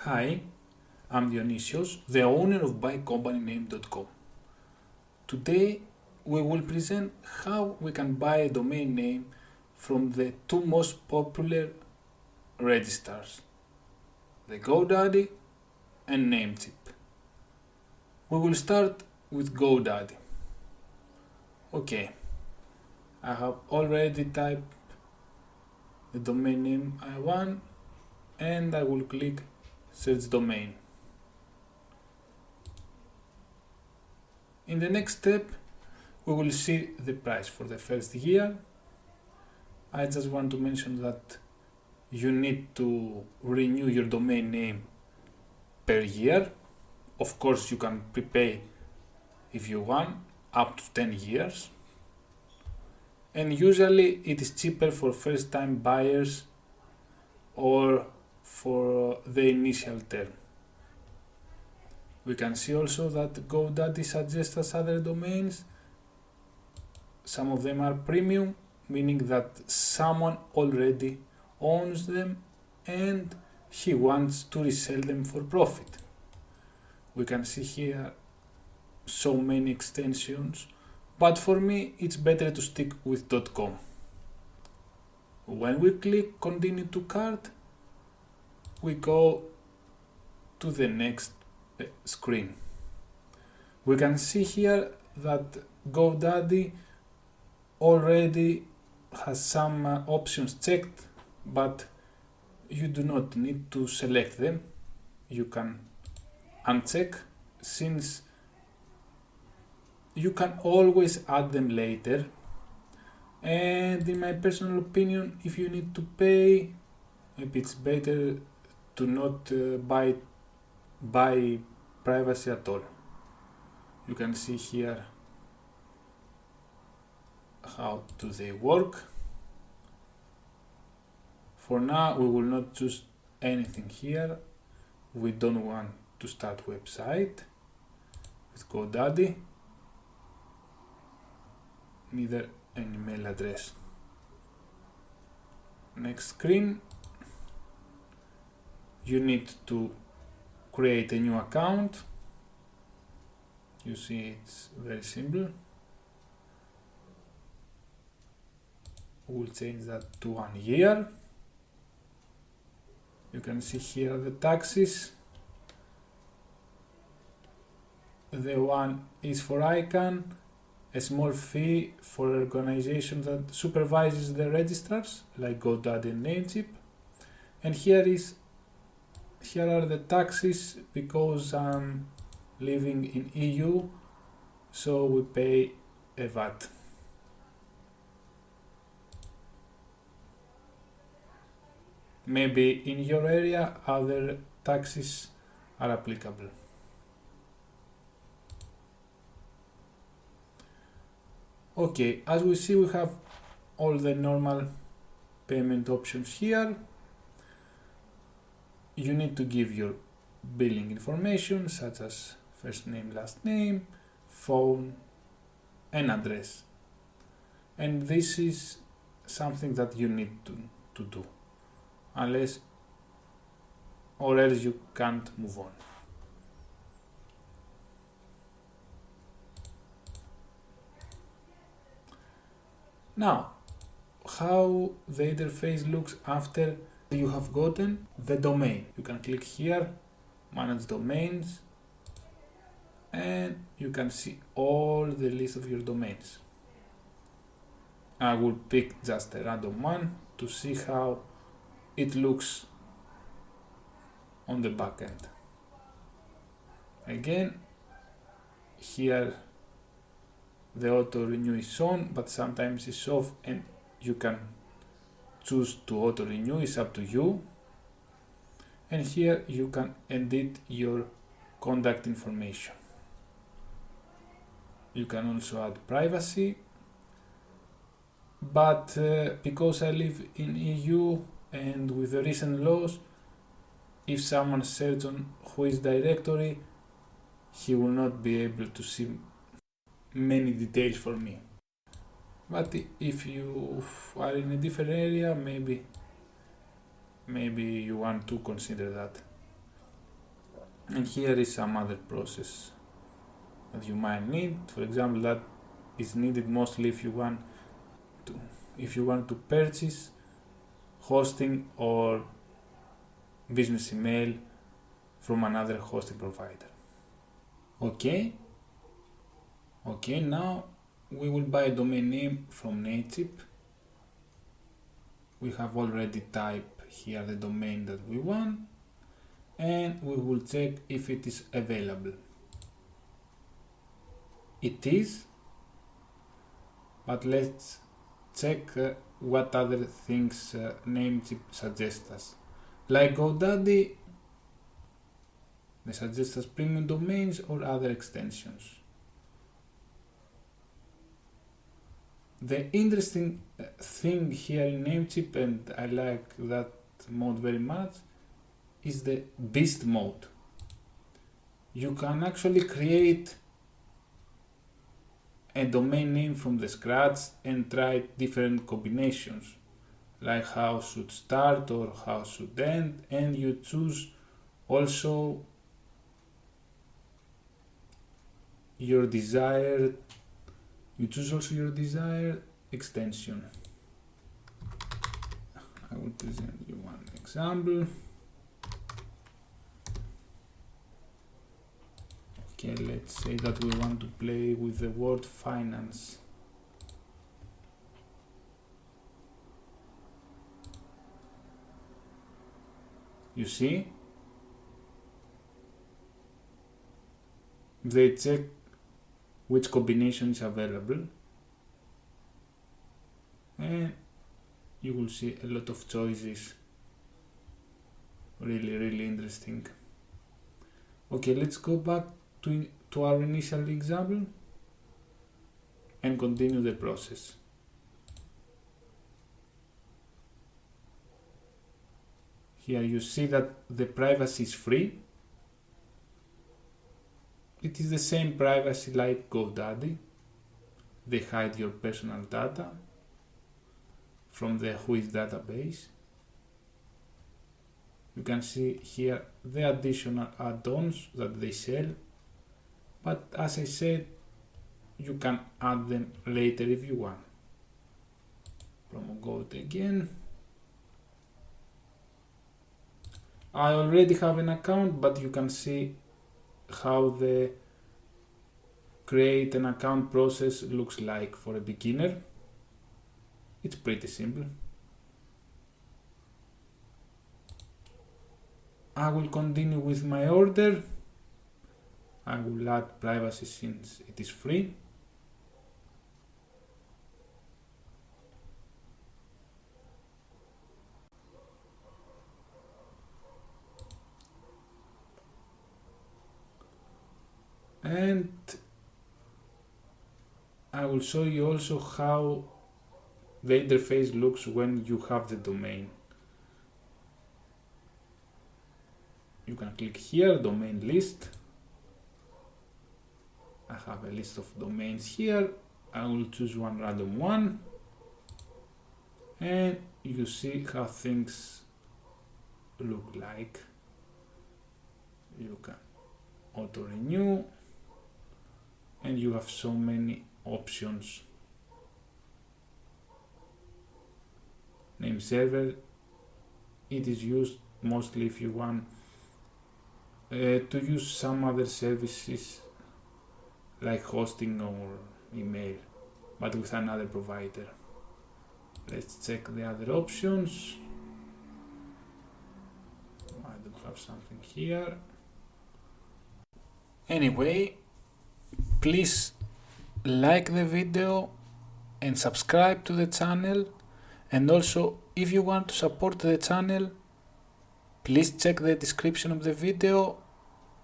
Hi, I'm Dionysios, the owner of buycompanyname.com. Today we will present how we can buy a domain name from the two most popular registrars, the GoDaddy and Namecheap. We will start with GoDaddy. Okay, I have already typed the domain name I want and I will click search domain. In the next step, we will see the price for the first year. I just want to mention that you need to renew your domain name per year. Of course, you can prepay if you want, up to 10 years. And usually it is cheaper for first time buyers or for the initial term. We can see also that GoDaddy suggests us other domains. Some of them are premium, meaning that someone already owns them and he wants to resell them for profit. We can see here so many extensions, but for me it's better to stick with .com. When we click continue to cart, we go to the next screen. We can see here that GoDaddy already has some options checked, but you do not need to select them. You can uncheck, since you can always add them later. And in my personal opinion, if you need to pay, maybe it's better to not buy privacy at all. You can see here how do they work. For now, we will not choose anything here. We don't want to start website with GoDaddy, neither an email address. Next screen, you need to create a new account. You see, it's very simple. We'll change that to 1 year. You can see here the taxes. The one is for ICANN, a small fee for an organization that supervises the registrars, like GoDaddy and Namecheap. And here are the taxes, because I'm living in EU, so we pay a VAT. Maybe in your area other taxes are applicable. Okay, as we see, we have all the normal payment options here. You need to give your billing information, such as first name, last name, phone, and address. And this is something that you need to do, unless or else you can't move on. Now, how the interface looks after you have gotten the domain. You can click here, manage domains, and you can see all the list of your domains. I will pick just a random one to see how it looks on the back end. Again, here the auto renew is on, but sometimes it's off, and you can choose to auto renew, it's up to you. And here you can edit your contact information. You can also add privacy, but because I live in EU and with the recent laws, if someone searches on Whois directory, he will not be able to see many details for me. But if you are in a different area, maybe you want to consider that. And here is some other process that you might need. For example, that is needed mostly if you want to purchase hosting or business email from another hosting provider. Okay, now we will buy a domain name from Namecheap. We have already typed here the domain that we want, and we will check if it is available. It is, but let's check what other things Namecheap suggests us. Like GoDaddy, they suggest us premium domains or other extensions. The interesting thing here in Namecheap, and I like that mode very much, is the beast mode. You can actually create a domain name from the scratch and try different combinations, like how should start or how should end, and you choose also your desired extension. I will present you one example. Okay, let's say that we want to play with the word finance. You see? They check which combination is available, and you will see a lot of choices. Really interesting. Okay, let's go back to our initial example and continue the process. Here you see that the privacy is free. It is the same privacy like GoDaddy. They hide your personal data from the Whois database. You can see here the additional add-ons that they sell, but as I said, you can add them later if you want. Promo code again. I already have an account, but you can see how the create an account process looks like for a beginner. It's pretty simple. I will continue with my order. I will add privacy since it is free. And I will show you also how the interface looks when you have the domain. You can click here, domain list. I have a list of domains here. I will choose one random one, and you see how things look like. You can auto renew, and you have so many options. Name server, it is used mostly if you want to use some other services like hosting or email, but with another provider. Let's check the other options. I don't have something here. Anyway, please like the video and subscribe to the channel, and also if you want to support the channel, please check the description of the video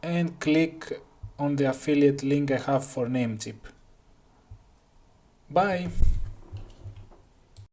and click on the affiliate link I have for Namecheap. Bye!